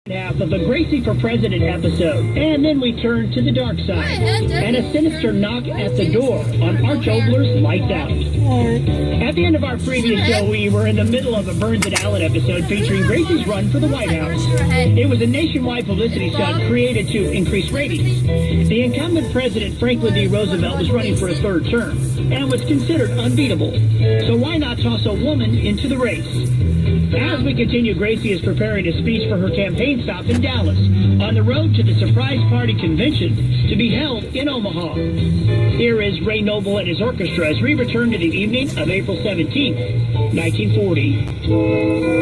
Half of the Gracie for President episode, and then we turn to the dark side and a sinister knock at the door on Arch Obler's Lights Out. At the end of our previous show, we were in the middle of a Burns and Allen episode featuring Gracie's run for the White House. It was a nationwide publicity stunt created to increase ratings. The incumbent president, Franklin D. Roosevelt, was running for a third term and was considered unbeatable. So why not toss a woman into the race? As we continue, Gracie is preparing a speech for her campaign stop in Dallas on the road to the surprise party convention to be held in Omaha. Here is Ray Noble and his orchestra as we return to the evening of April 17th, 1940.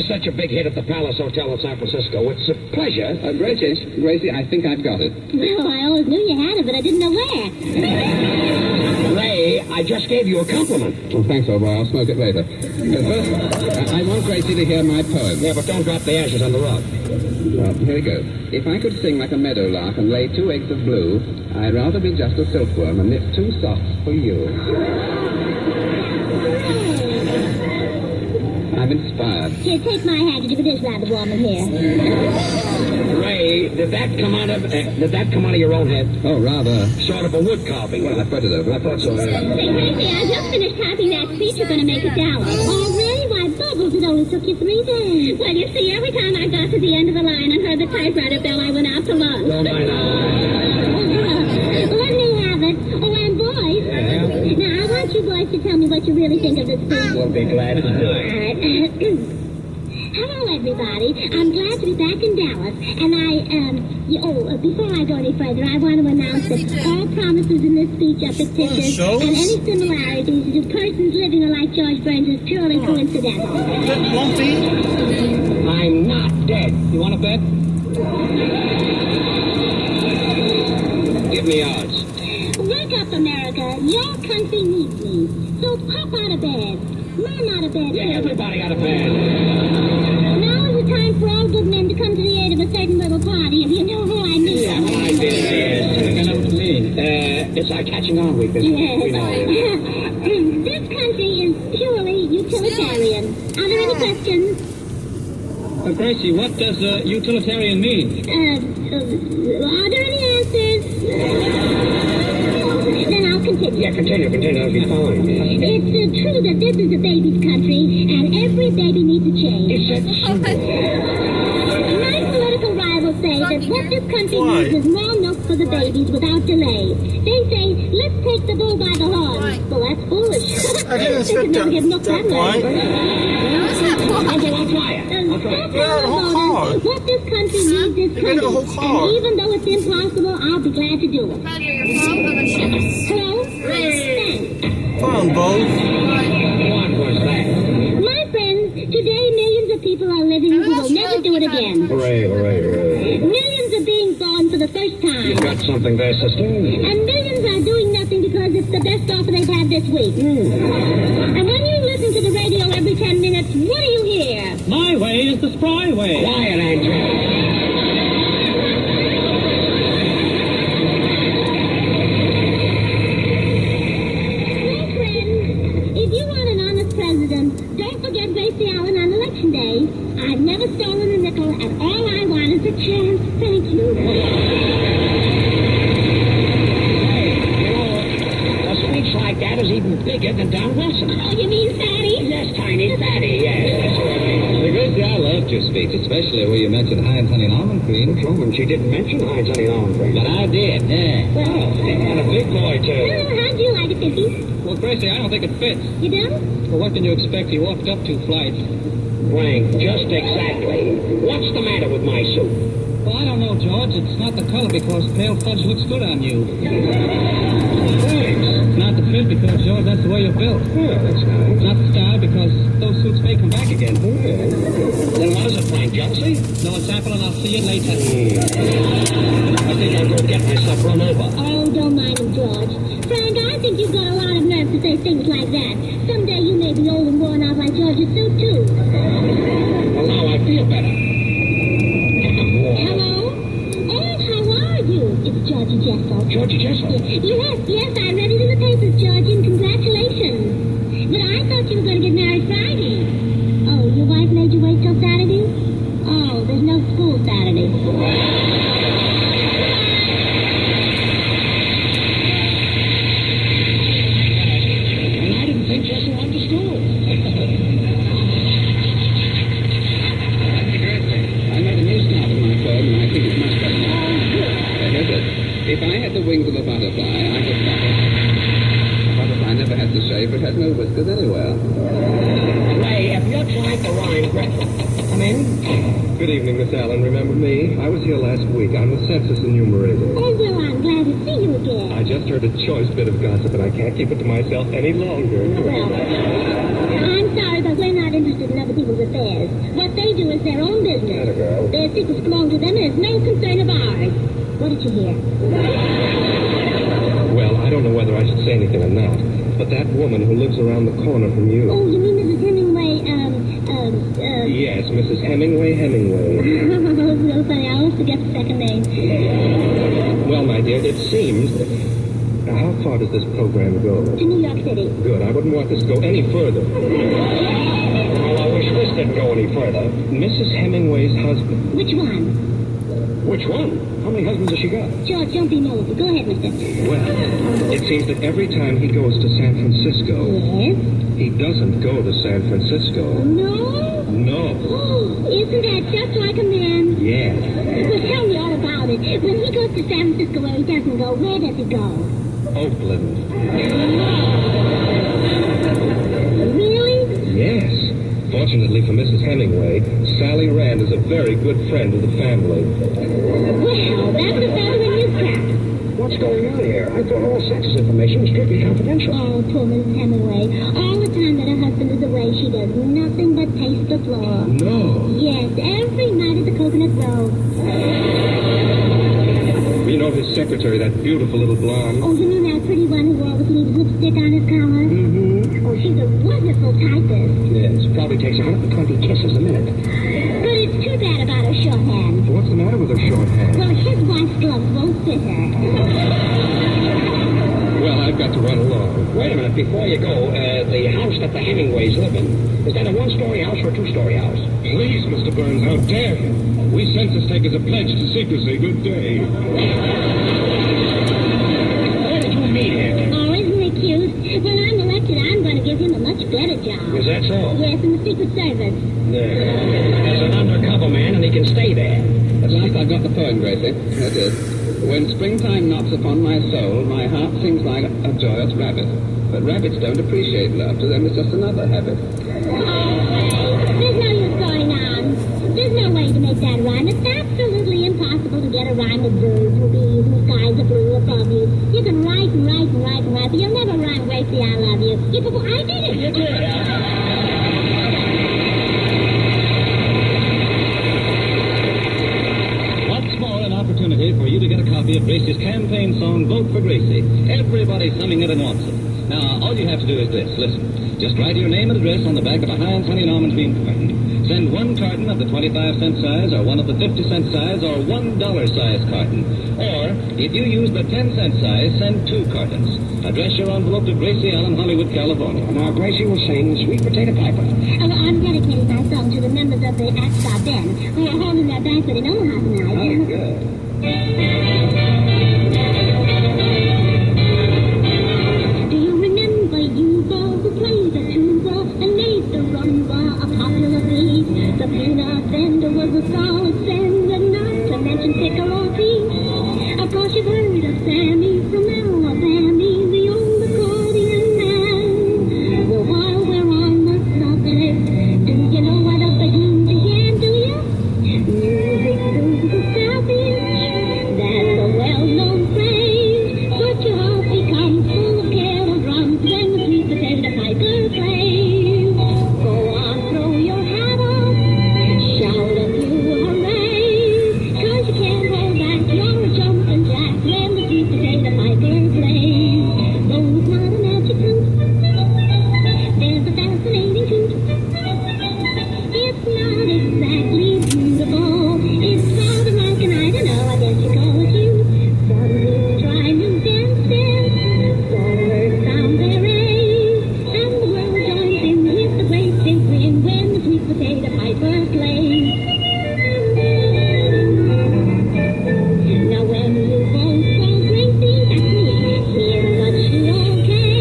Such a big hit at the Palace Hotel in San Francisco. It's a pleasure. Gracie, I think I've got it. Well, I always knew you had it, but I didn't know where. Ray, I just gave you a compliment. Oh, thanks, old boy. I'll smoke it later. First, I want Gracie to hear my poem. Yeah, but don't drop the ashes on the rug. Well, here we go. If I could sing like a meadowlark and lay 2 eggs of blue, I'd rather be just a silkworm and knit 2 socks for you. I'm inspired. Here, take my handkerchief. It is rather warm in here. Ray, did that come out of your own head? Oh, rather. Sort of a wood carving. Well, I put it over. I thought so. Say, Gracie, I just finished typing that speech you're going to make at Dallas. Already? Why, Bubbles, it only took you 3 days. Well, you see, every time I got to the end of the line and heard the typewriter bell, I went out to lunch. Don't mind Let me have it. Oh, and boys. Yeah. Now, I want you boys to tell me what you really think of this speech. We'll be glad to do it. All right. Hello, everybody. I'm glad to be back in Dallas. And before I go any further, I want to announce that all promises in this speech are fictitious, and any similarities to persons living like George Burns is purely coincidental. That won't be. I'm not dead. You want to bet? Give me odds. Wake up, America. Your country needs me. So pop out of bed. Mom out of bed. Yeah, everybody out of bed. Now is the time for all good men to come to the aid of a certain little party, and you know who I mean. Yeah, I did. It's our catching on week. Yes. This country is purely utilitarian. Are there any questions? Gracie, what does utilitarian mean? Are there any answers? Then I'll continue. Yeah, continue. That'll be fine. It's true that this is a baby's country, and every baby needs a change. Is that so? My political rivals say that what this country needs is more milk for the babies without delay. They say, let's take the bull by the horns. Well, that's foolish. I didn't They could never get milk that way. I'll try it. What this country needs is the whole courage. car. And even though it's impossible, I'll be glad to do it. Hello? Thanks. Come on, Bo. What was that? My friends, today millions of people are living who will never do it again. Hooray. Millions are being born for the first time. You've got something there, sister. And millions are doing nothing because it's the best offer they've had this week. And when you listen to the radio every 10 minutes, what do you hear? My way is the spry way. Quiet, Andrew. Gracie Allen on Election Day. I've never stolen a nickel, and all I want is a chance. Thank A speech like that is even bigger than Don Wilson. Oh, you mean Fatty? Yes, Tiny Fatty, yes. That's what I mean. Gracie, I loved your speech, especially where you mentioned Heinz Honey and Almond Cream. Truman, she didn't mention Heinz Honey and Almond Cream. But I did, yeah. Well, and a big boy, too. Well, how'd you like it, Fifi? Well, Gracie, I don't think it fits. You don't? Well, what can you expect? He walked up 2 flights. Frank, just exactly. What's the matter with my suit? Well, I don't know, George. It's not the color because pale fudge looks good on you. Thanks. It's not the fit because, George, that's the way you're built. Yeah, that's It's nice. not the style because those suits may come back again. Yeah. Then what is it, Frank? Jealousy? No, it's Apple, and I'll see you later. I think I'll go get myself run over. Oh, don't mind him, George. Frank, I think you've got a lot of nerve to say things like that. Someday you may be old and worn out like George's suit, too. Well, now I feel better. Hello? Oh, how are you? It's Georgie Jessel. Georgie Jessel? Yes, I read it in the papers, Georgie, and congratulations. But I thought you were going to get married Friday. Oh, your wife made you wait till Saturday? Oh, there's no school Saturday. And I didn't think Jessel went to school. I made a new start on my firm, and I think it's much better now. Here's it. If I had the wings of a butterfly, I could stop it. A butterfly never has to shave, but has no whiskers anywhere. Ray, if you're trying to rhyme, come in. Good evening, Miss Allen. Remember me? I was here last week. I'm the census enumerator. Oh, well, I'm glad to see you again. I just heard a choice bit of gossip, and I can't keep it to myself any longer. Well, I'm sorry, but we're not interested in other people's affairs. What they do is their own business. Atta girl. Their secrets belong to them, and it's no concern of ours. What did you hear? Well, I don't know whether I should say anything or not, but that woman who lives around the corner from you... Oh, you mean Mrs. Hemingway, Yes, Mrs. Hemingway. so funny. I always forget the second name. Well, my dear, it seems... Now, how far does this program go? To New York City. Good. I wouldn't want this to go any further. Well, I wish this didn't go any further. Mrs. Hemingway's husband. Which one? Which one? How many husbands has she got? George, don't be nosy. Go ahead, mister. Well, it seems that every time he goes to San Francisco, Yes? he doesn't go to San Francisco. No? No. Oh, isn't that just like a man? Yeah. Well, tell me all about it. When he goes to San Francisco where he doesn't go, where does he go? Oakland. Really? Yes. Fortunately for Mrs. Hemingway, Sally Rand is a very good friend of the family. Well, that's a feather in your cap. What's going on here? I thought all census information was strictly confidential. Oh, poor Mrs. Hemingway. All the time that her husband is away, she does nothing but pace the floor. No. Yes, every night at the Coconut Grove. You know his secretary, that beautiful little blonde? Oh, you mean that pretty one who always leaves lipstick on his collar? Mm-hmm. Oh, she's a wonderful typist. Yes. Probably takes 120 kisses a minute. But it's too bad about her shorthand. What's the matter with her shorthand? Well, his wife's gloves won't fit her. Well, I've got to run along. Wait a minute, before you go, the house that the Hemingways live in, is that a one-story house or a two-story house? Please, Mr. Burns, how dare you? We census takers are pledged to secrecy. Good day. Where did you meet him? Oh, isn't it cute? When I'm elected, I'm going to give him a much better job. Is that so? Yes, in the Secret Service. As an undercover man, and he can stay there. At last I've got the poem, Gracie. Here it is. When springtime knocks upon my soul, my heart sings like a joyous rabbit. But rabbits don't appreciate love. To them, it's just another habit. There's no use going on. There's no way to make that rhyme. It's absolutely impossible to get a rhyme with birds and bees and skies of blue above you. You can write and write and write and write, but you'll never rhyme Gracie, I love you. I did it. You did. Once more, an opportunity for you to get a copy of Gracie's campaign song, Vote for Gracie. Everybody's humming it and wants it. Now, all you have to do is this. Listen. Just write your name and address on the back of a Heinz Honey and Almond Cream coin. Send one carton of the 25-cent size or one of the 50-cent size or $1 size carton. Or, if you use the 10-cent size, send 2 cartons. Address your envelope to Gracie Allen, Hollywood, California. Now, Gracie will sing Sweet Potato Piper. I'm dedicating my song to the members of the Ascot Band who are holding their banquet in Omaha tonight. Oh, good. Do you remember Yuba who played the tuba and made the rumba a popular beat? The peanut vendor was a solid sender, not to mention Piccolo Pete. Of course you've heard of Sammy from Alabama, the old accordion man. Well, while we're on the subject, do you know what a badoon began, do you? Music through the Southeast, that's a well-known phrase. But your heart becomes full of kettle drums when the sweet potato piper plays. Go on, throw your hat up, shout a few hoorays, 'cause you can't hold back your jumping jack when the sweet potato piper plays. Though it's not a magic fruit, there's a fascinating truth. It's not exactly beautiful. It's sort of like an, I don't know, I guess you call it cute. Some people try new dances, some words sound their A's, and the world joins in with the great big grin when the sweet potato piper plays. Now when you both go crazy, that's me, hear what you okay.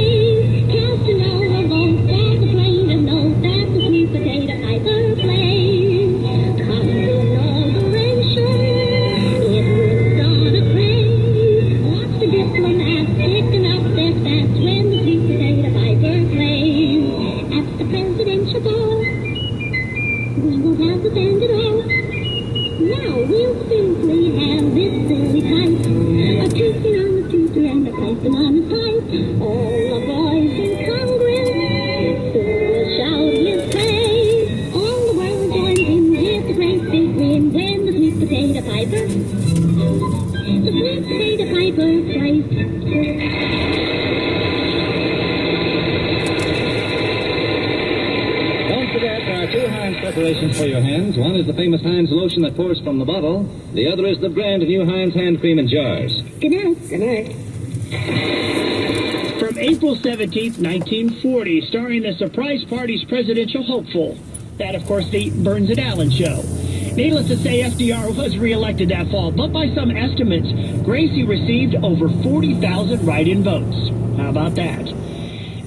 Just to know the voice of the plane and know that the sweet potato piper plays. Come to inauguration, it will start a craze. Watch the diplomats picking up their stats when the sweet potato piper plays. At the presidential ball, we will have the band at all. Now we'll simply have this silly type, a tootsie on the tootsie and a piping on his pipe. All the boys in Congress soon will shout his praise. All the world joins in with the great big grin when the sweet potato piper plays. Don't forget, there are 2 Heinz preparations for your hands. One is the famous Heinz lotion that pours from the bottle. The other is the brand new Heinz hand cream in jars. Good night. Good night. From April 17th, 1940, starring the surprise party's presidential hopeful. That, of course, the Burns and Allen Show. Needless to say, FDR was reelected that fall, but by some estimates, Gracie received over 40,000 write-in votes. How about that?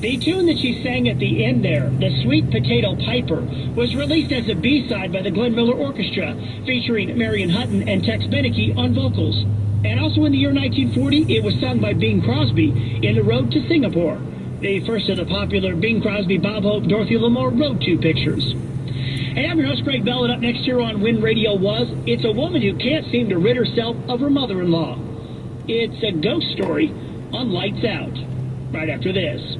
The tune that she sang at the end there, the Sweet Potato Piper, was released as a B-side by the Glenn Miller Orchestra, featuring Marion Hutton and Tex Beneke on vocals. And also in the year 1940, it was sung by Bing Crosby in The Road to Singapore, the first of the popular Bing Crosby, Bob Hope, Dorothy Lamour Road to pictures. And I'm your host, Greg Bell, and up next year on When Radio Was, it's a woman who can't seem to rid herself of her mother-in-law. It's a ghost story on Lights Out, right after this.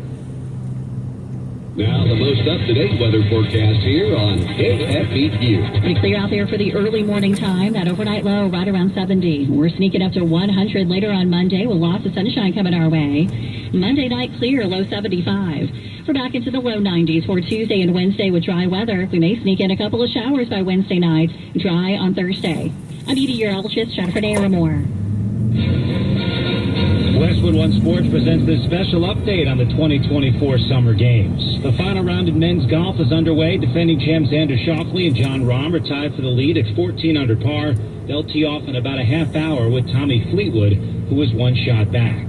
Now, the most up-to-date weather forecast here on KFBQ. Pretty clear out there for the early morning time. That overnight low right around 70. We're sneaking up to 100 later on Monday with lots of sunshine coming our way. Monday night clear, low 75. We're back into the low 90s for Tuesday and Wednesday with dry weather. We may sneak in a couple of showers by Wednesday night. Dry on Thursday. I'm meteorologist Jennifer Naramore. Westwood One Sports presents this special update on the 2024 Summer Games. The final round in men's golf is underway. Defending champs Xander Schauffele and John Rahm are tied for the lead at 14 under par. They'll tee off in about a half hour with Tommy Fleetwood, who is 1 shot back.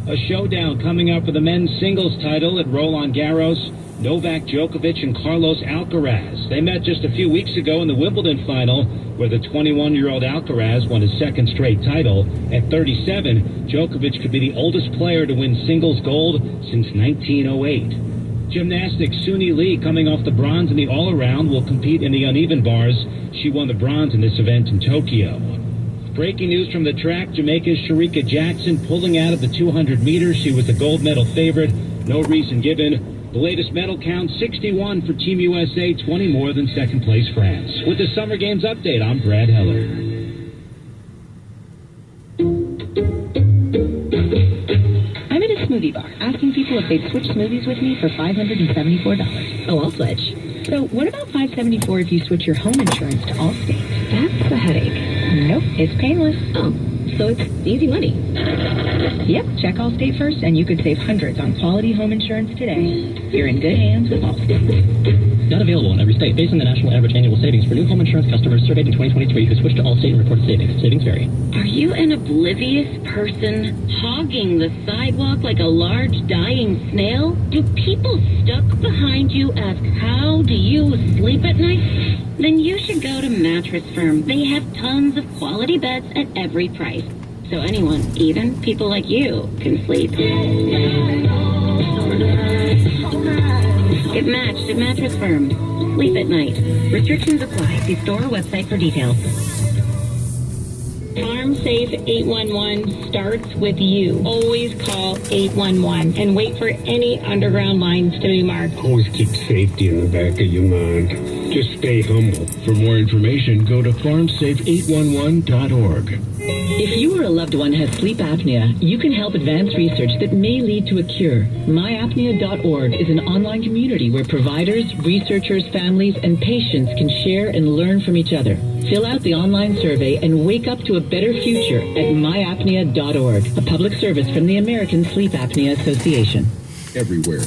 A showdown coming up for the men's singles title at Roland Garros. Novak Djokovic and Carlos Alcaraz. They met just a few weeks ago in the Wimbledon final, where the 21-year-old Alcaraz won his second straight title. At 37, Djokovic could be the oldest player to win singles gold since 1908. Gymnastics Suni Lee, coming off the bronze in the all-around, will compete in the uneven bars. She won the bronze in this event in Tokyo. Breaking news from the track, Jamaica's Sharika Jackson pulling out of the 200 meters. She was the gold medal favorite. No reason given. The latest medal count, 61 for Team USA, 20 more than second-place France. With the Summer Games update, I'm Brad Heller. I'm at a smoothie bar asking people if they'd switch smoothies with me for $574. Oh, I'll switch. So what about $574 if you switch your home insurance to Allstate? That's the headache. Nope, it's painless. Oh, so it's easy money. Yep, check Allstate first, and you could save hundreds on quality home insurance today. You're in good hands with Allstate. Not available in every state. Based on the national average annual savings for new home insurance customers surveyed in 2023 who switched to Allstate and reported savings. Savings vary. Are you an oblivious person hogging the sidewalk like a large dying snail? Do people stuck behind you ask, how do you sleep at night? Then you should go to Mattress Firm. They have tons of quality beds at every price. So anyone, even people like you, can sleep. Get matched at Mattress Firm. Sleep at night. Restrictions apply. See store or website for details. Farm Safe 811 starts with you. Always call 811 and wait for any underground lines to be marked. Always keep safety in the back of your mind. Just stay humble. For more information, go to farmsafe811.org. If you or a loved one has sleep apnea, you can help advance research that may lead to a cure. myapnea.org is an online community where providers, researchers, families, and patients can share and learn from each other. Fill out the online survey and wake up to a better future at myapnea.org, a public service from the American Sleep Apnea Association. Everywhere,